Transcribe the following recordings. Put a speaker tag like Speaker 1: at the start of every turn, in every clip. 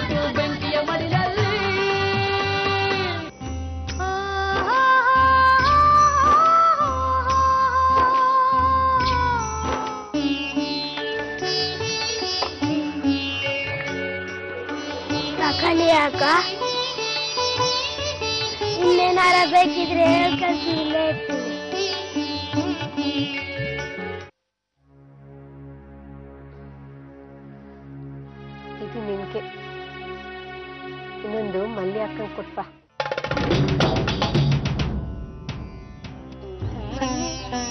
Speaker 1: ಹೋಯ್ತು ಬೆಂಕಿಯ ಮಡಿಲಲ್ಲಿ.
Speaker 2: ತಕೊಳ್ಳಿ ಅಕ್ಕ, ಇನ್ನೇನಾರ ಬೇಕಿದ್ರೆ ಹೇಳ್ಕಳ್ಸಿ, ಇಲ್ಲೇ ಇರ್ತೀನಿ.
Speaker 3: ಇದು ನಿನ್ಗೆ, ಇನ್ನೊಂದು ಮಲ್ಲಿ ಅಕ್ಕಂಗೆ ಕೊಟ್ಪ.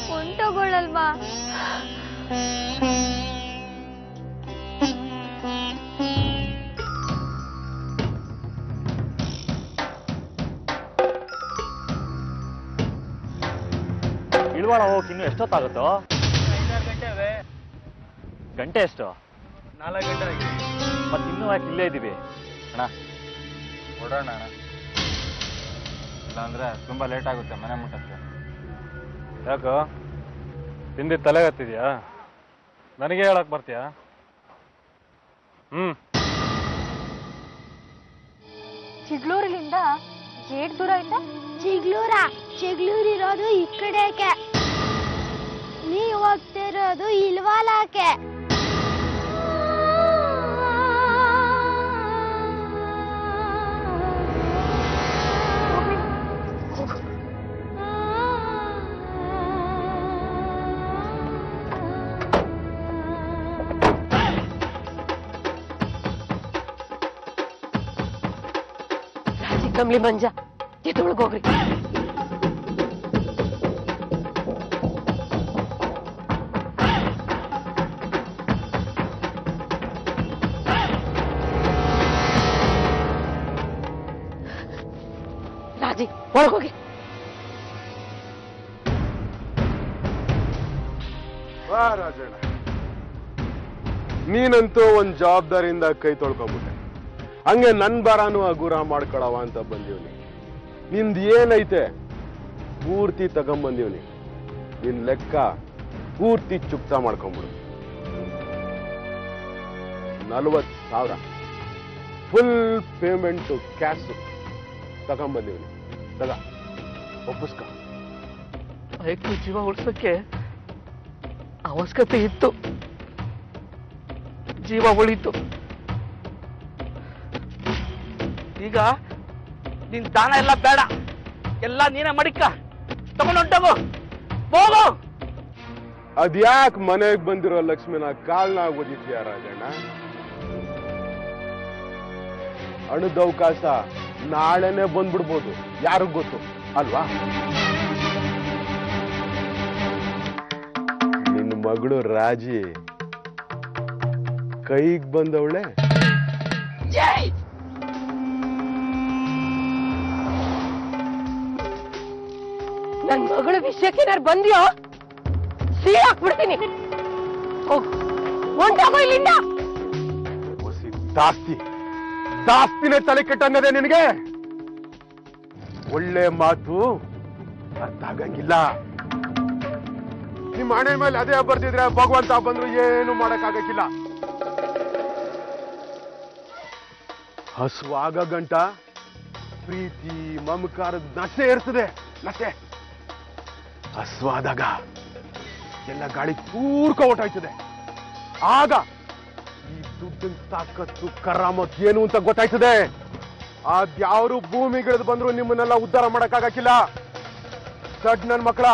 Speaker 2: ಹೊಂಟೋಗೊಳ್ಳಲ್ವಾ?
Speaker 4: ಇಳ್ವಾಳ ಹೋಗಕ್ಕೆ ಇನ್ನು ಎಷ್ಟೊತ್ತಾಗುತ್ತೋ?
Speaker 5: 5-6 ಗಂಟೆ ಅವೆ.
Speaker 4: ಗಂಟೆ ಎಷ್ಟು?
Speaker 5: 4 ಗಂಟೆ ಆಗಿದೆ.
Speaker 4: ಮತ್ತೆ ಇನ್ನೂ ಯಾಕೆ ಇಲ್ಲೇ ಇದ್ದೀವಿ ಅಣ್ಣ?
Speaker 5: ಹೊರಡೋಣ ಅಣ್ಣ, ಇಲ್ಲಾಂದ್ರೆ ತುಂಬಾ ಲೇಟ್ ಆಗುತ್ತೆ ಮನೆ ಮುಟ್ಟಕ್ಕೆ.
Speaker 6: ಯಾಕೋ ತಿಂದಿ ತಲೆಗತ್ತಿದ್ಯಾ? ನನಗೆ ಹೇಳಕ್ ಬರ್ತೀಯಾ?
Speaker 2: ಚಿಗ್ಲೂರಿನಿಂದ ಏಟ್ ದೂರ ಆಯ್ತಾ? ಚಿಗ್ಲೂರಿರೋದು ಈ ಕಡೆಗೆ, ನೀವು ಹೋಗ್ತಿರೋದು ಇಲ್ವಾಲಕ್ಕೆ.
Speaker 3: ಕಮ್ಲಿ ಮಂಜ ಎತ್ತೊಳಗೋಗ್ರಿ. ರಾಜಿ ಒಳಗೋಗಿ.
Speaker 7: ವಾ ರಾಜಣ್ಣ, ನೀನಂತೂ ಒಂದ್ ಜವಾಬ್ದಾರಿಯಿಂದ ಕೈ ತೊಳ್ಕೊಂಬಿಟ್ಟೆ. ಹಂಗೆ ನನ್ ಬಾರಾನು ಹಗುರ ಮಾಡ್ಕೊಳವ ಅಂತ ಬಂದೀವ್ನಿ. ನಿಂದ್ ಏನೈತೆ ಪೂರ್ತಿ ತಗೊಂಬಂದೀವ್ನಿ. ನಿನ್ ಲೆಕ್ಕ ಪೂರ್ತಿ ಚುಕ್ತಾ ಮಾಡ್ಕೊಂಬಿಡು. 40,000 ಫುಲ್ ಪೇಮೆಂಟ್ ಕ್ಯಾಶ್ ತಗೊಂಬಂದೀವ್ನಿ. ತಗ ಒಪ್ಪಿಸ್ಕ.
Speaker 8: ಆಯ್ತು, ಜೀವ ಉಳಿಸಕ್ಕೆ ಅವಶ್ಯಕತೆ ಇತ್ತು, ಜೀವ ಉಳಿತು. ಈಗ ನಿನ್ ದಾನ ಎಲ್ಲ ಬೇಡ, ಎಲ್ಲ ನೀನೇ ಮಡಿಕ ತಗೊಂಡೋಗು, ಹೋಗು.
Speaker 7: ಅದ್ಯಾಕ್ ಮನೆಗ್ ಬಂದಿರೋ ಲಕ್ಷ್ಮಿನ ಕಾಲ್ನಾಗ ಓದಿದ್ಯಾ ರಾಜಣ್ಣ? ಹಣದ ಅವಕಾಶ ನಾಳೆನೆ ಬಂದ್ಬಿಡ್ಬೋದು, ಯಾರಿಗ್ ಗೊತ್ತು ಅಲ್ವಾ? ನಿನ್ನ ಮಗಳು ರಾಜಿ ಕೈಗ್ ಬಂದವಳೆ.
Speaker 3: ನನ್ ಮಗಳ ವಿಷಯಕ್ಕೆ ಏನಾರು ಬಂದ್ಯೋ ಸೀ ಹಾಕ್ಬಿಡ್ತೀನಿ. ಹೊಂಟೋಗೋ ಇಲ್ಲಿಂದ.
Speaker 7: ದಾಸ್ತಿನೇ ತಲೆ ಕೆಟ್ಟನ್ನದೆ ನಿನಗೆ. ಒಳ್ಳೆ ಮಾತು ಅರ್ಥ ಆಗಂಗಿಲ್ಲ. ನಿಮ್ಮ ಹಣೆ ಮೇಲೆ ಅದೇ ಬರ್ತಿದ್ರೆ ಭಗವಂತ ಬಂದ್ರು ಏನು ಮಾಡಕ್ಕಾಗಕ್ಕಿಲ್ಲ. ಹಸುವಾಗ ಗಂಟ ಪ್ರೀತಿ ಮಮಕಾರದ ನಶೆ ಇರ್ತದೆ, ನಶೆ. ಹಸುವಾದಾಗ ಎಲ್ಲ ಗಾಳಿ ತೂರ್ಕ ಹೊಟ್ಟಾಯ್ತದೆ. ಆಗ ಈ ದುಡ್ಡಿನ ತಾಕತ್ತು ಕರಾಮತ್ ಏನು ಅಂತ ಗೊತ್ತಾಯ್ತದೆ. ಅದ್ಯಾವ್ರು ಭೂಮಿಗಿಳಿದು ಬಂದ್ರು ನಿಮ್ಮನ್ನೆಲ್ಲ ಉದ್ಧಾರ ಮಾಡಕ್ಕಾಗಕ್ಕಿಲ್ಲ. ಸಡ್ ನನ್ ಮಕ್ಕಳ.